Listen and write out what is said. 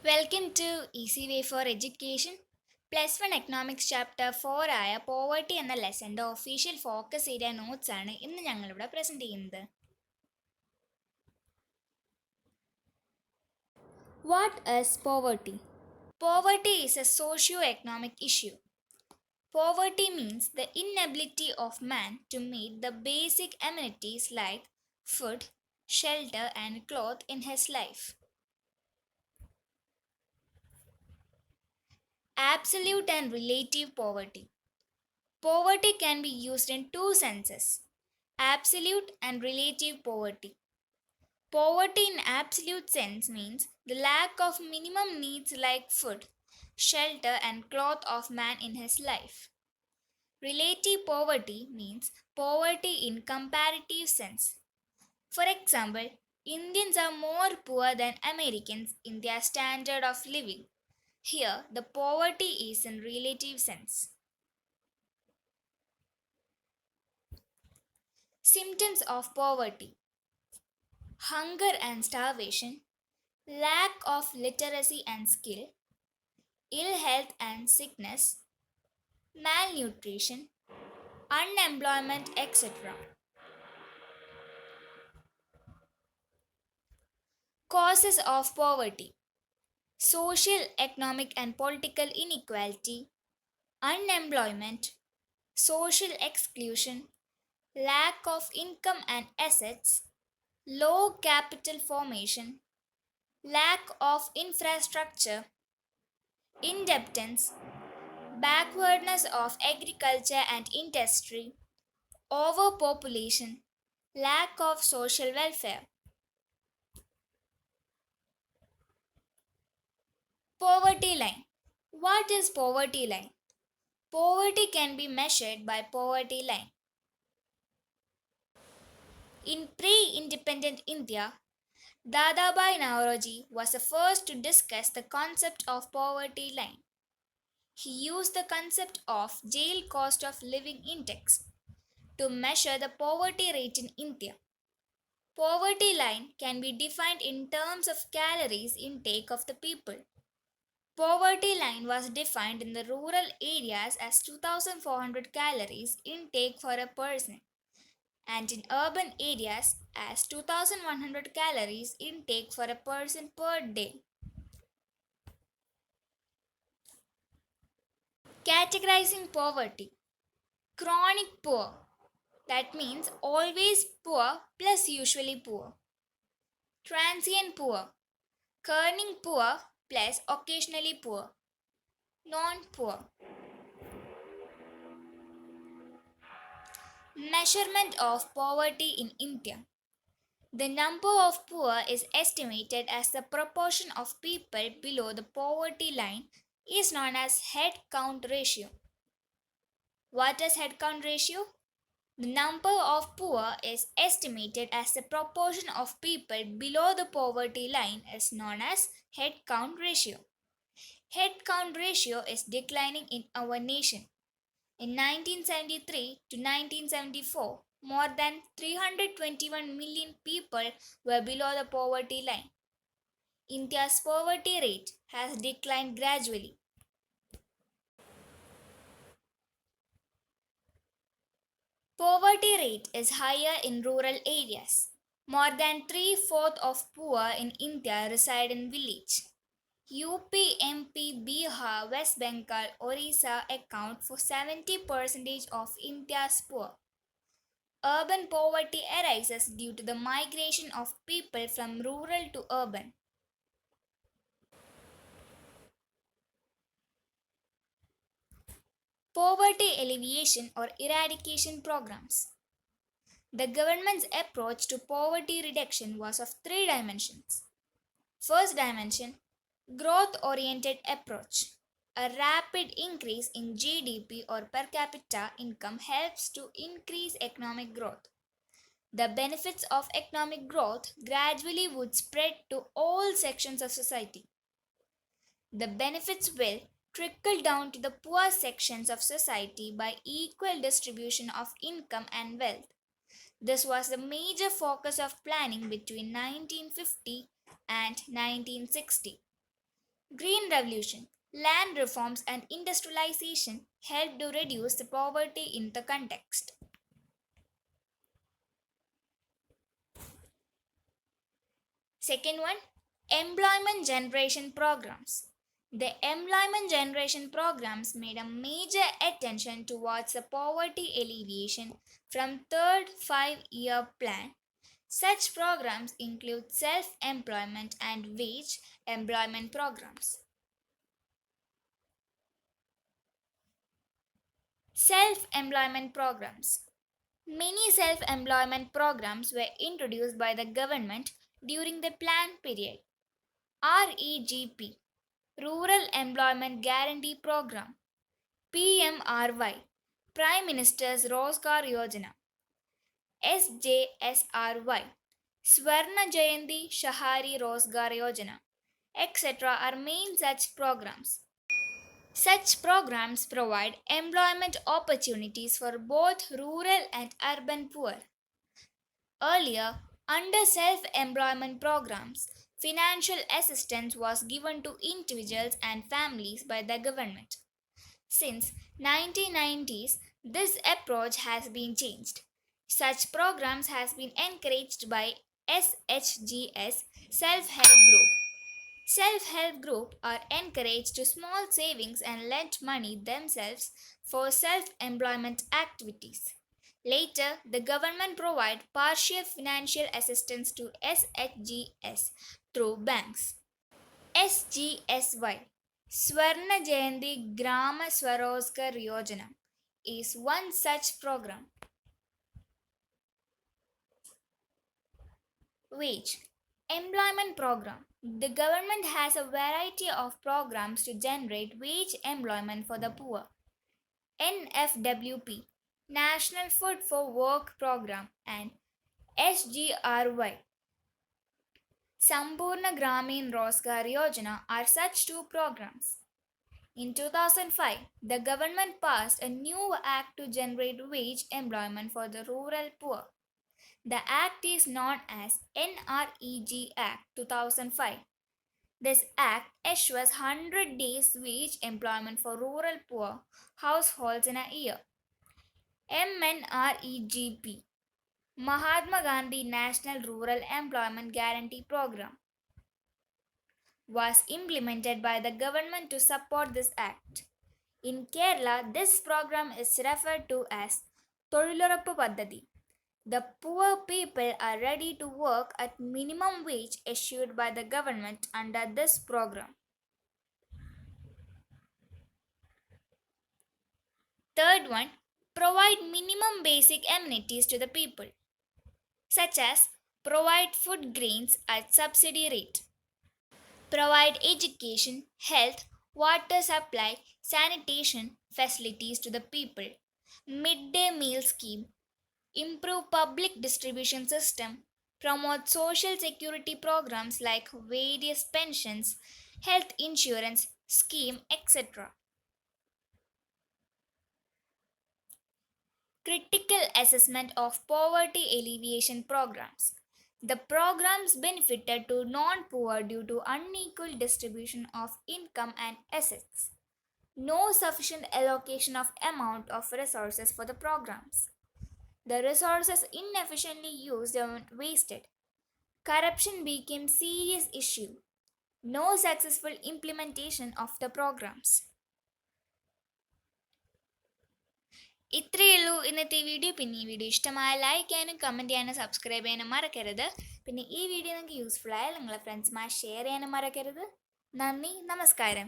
Welcome to easy way for education. +1 economics chapter 4 ആയ poverty എന്ന ലെസൻ്റെ ഒഫീഷ്യൽ ഫോക്കസ് ഏരിയ നോട്ട്സ് ആണ് ഇന്ന് ഞങ്ങളിവിടെ പ്രസൻറ്റ് ചെയ്യുന്നത്. What is poverty? Poverty is a socio-economic issue. Poverty means the inability of man to meet the basic amenities like food, shelter, and cloth in his life. Absolute and relative poverty. Poverty can be used in two senses: absolute and relative poverty. Poverty in absolute sense means the lack of minimum needs like food, shelter, and cloth of man in his life. Relative poverty means poverty in comparative sense. For example, Indians are more poor than Americans in their standard of living. Here, the poverty is in relative sense. Symptoms of poverty: hunger and starvation, lack of literacy and skill, ill health and sickness, malnutrition, unemployment, etc. Causes of poverty: social, economic, and political inequality, unemployment, social exclusion, lack of income and assets, low capital formation, lack of infrastructure, indebtedness, backwardness of agriculture and industry, overpopulation, lack of social welfare. Poverty line. What is poverty line? Poverty can be measured by poverty line. In pre-independent India, Dadabhai Naoroji was the first to discuss the concept of poverty line. He used the concept of jail cost of living index to measure the poverty rate in India. Poverty line can be defined in terms of calories intake of the people. Poverty line was defined in the rural areas as 2400 calories intake for a person, and in urban areas as 2100 calories intake for a person per day. Categorizing poverty: chronic poor, that means always poor plus usually poor. Transient poor, kerning poor plus occasionally poor. Non-poor. Measurement of poverty in India. The number of poor is estimated as the proportion of people below the poverty line is known as head count ratio. What is head count ratio? The number of poor is estimated as the proportion of people below the poverty line is known as head count ratio. Head count ratio is declining in our nation. In 1973 to 1974, more than 321 million people were below the poverty line. India's poverty rate has declined gradually. Poverty rate is higher in rural areas. More than 3/4 of poor in India reside in village. UP, MP, Bihar, West Bengal, Orissa account for 70% of India's poor. Urban poverty arises due to the migration of people from rural to urban. Poverty alleviation or eradication programs. The government's approach to poverty reduction was of three dimensions. First dimension: growth-oriented approach. A rapid increase in GDP or per capita income helps to increase economic growth. The benefits of economic growth gradually would spread to all sections of society. The benefits will trickle down to the poor sections of society by equal distribution of income and wealth. This was the major focus of planning between 1950 and 1960. Green Revolution, land reforms and industrialization helped to reduce the poverty in the context. Second one, employment generation programs. The employment generation programs made a major attention towards the poverty alleviation from third five-year plan. Such programs include self-employment and wage employment programs. Self-employment programs. Many self-employment programs were introduced by the government during the plan period. REGP, Rural Employment Guarantee Program, PMRY, Prime Minister's Rozgar Yojana, SJSRY, Swarna Jayanti Shahari Rozgar Yojana, etc. are main such programs. Such programs provide employment opportunities for both rural and urban poor. Earlier, under self employment programs, financial assistance was given to individuals and families by the government. Since 1990s, this approach has been changed. Such programs has been encouraged by SHGS self-help group. Self-help group are encouraged to small savings and lend money themselves for self-employment activities. Later, the government provide partial financial assistance to SHGS through banks. SGSY, Swarna Jayanti Grama Swarozgar Yojana, is one such program. Wage employment program. The government has a variety of programs to generate wage employment for the poor. NFWP, National Food for Work Program, and SGRY, Sampurna Gramin Rozgar Yojana, are such two programs. In 2005, the government passed a new act to generate wage employment for the rural poor. The act is known as NREG Act 2005. This act assures 100 days wage employment for rural poor households in a year. MNREGP, Mahatma Gandhi National Rural Employment Guarantee Program, was implemented by the government to support this act. In Kerala, this program is referred to as Tozhilurappu Paddhathi. The poor people are ready to work at minimum wage issued by the government under this program. Third one, provide minimum basic amenities to the people, such as provide food grains at subsidy rate, provide education, health, water supply, sanitation facilities to the people, midday meal scheme, improve public distribution system, promote social security programs like various pensions, health insurance scheme, etc. Critical assessment of poverty alleviation programs. The programs benefited to non-poor due to unequal distribution of income and assets. No sufficient allocation of amount of resources for the programs. The resources inefficiently used and wasted. Corruption became serious issue. No successful implementation of the programs. ഇത്രയേ ഉള്ളൂ ഇന്നത്തെ video. പിന്നെ ഈ video ഇഷ്ടമായ like ചെയ്യാനും comment ചെയ്യാനും subscribe ചെയ്യാനും മറക്കരുത്. പിന്നെ ഈ വീഡിയോ നിങ്ങൾക്ക് യൂസ്ഫുൾ ആയാൽ നിങ്ങളുടെ ഫ്രണ്ട്സുമായി ഷെയർ ചെയ്യാനും മറക്കരുത്. നന്ദി, നമസ്കാരം.